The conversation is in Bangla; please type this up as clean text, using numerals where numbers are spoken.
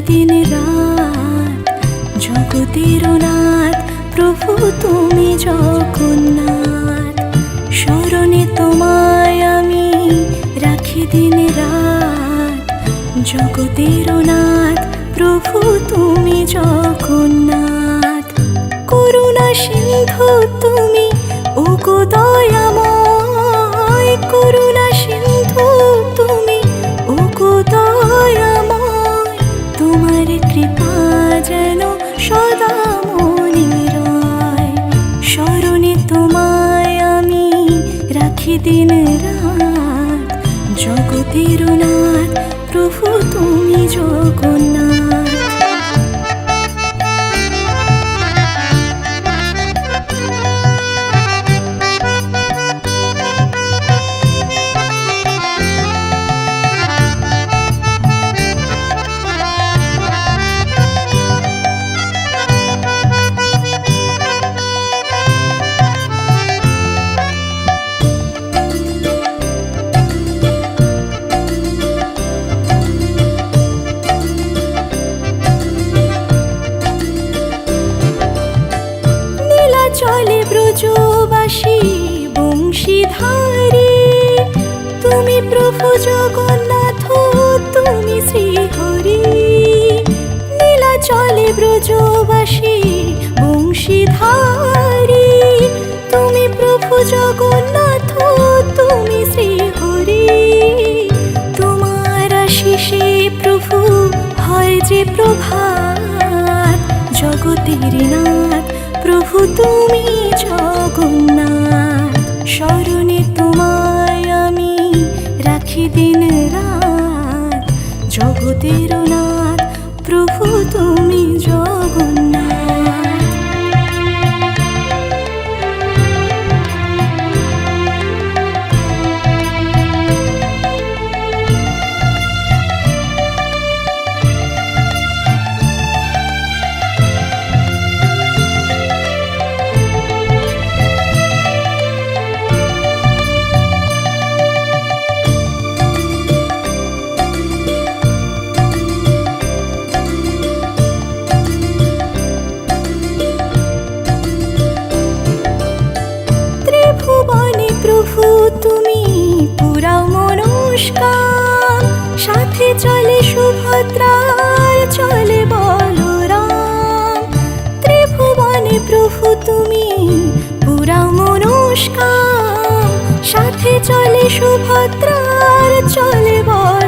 দিন রাত জগতের নাথ প্রভু তুমি জগন্নাথ। স্মরণে তোমায় আমি রাখি দিন রাত জগতের নাথ প্রভু তুমি জগন্নাথ। করুণা সিন্ধু তুমি ওগো দয়াময়, করুণা সিন্ধু তুমি ওগো দয়াময়। তোমার কৃপা যেন সদা মনে রয়। স্মরণে তোমায় আমি রাখি দিন রাত জগতের নাথ প্রভু তুমি জগন্নাথ। চলে ব্রজবাসী বংশীধারী, তুমি প্রভু জগন্নাথ তুমি শ্রীহরি। নীলা চলে ব্রজবাসী বংশীধারী, তুমি প্রভু জগন্নাথ তুমি শ্রীহরি। তোমার আশিসে প্রভু হয় যে প্রভাত জগতের নাথ প্রভু তুমি জগন্নাথ। স্মরণে তোমায় আমি রাখি দিন রাত জগতের নাথ প্রভু তুমি জগন্নাথ। প্রভু তুমি পুরাও মনস্কাম, সাথে চলে সুভদ্রার চলে বলরাম। ত্রিভুবনে প্রভু তুমি পুরাও মনস্কাম, সাথে চলে সুভদ্রার চলে বলরাম।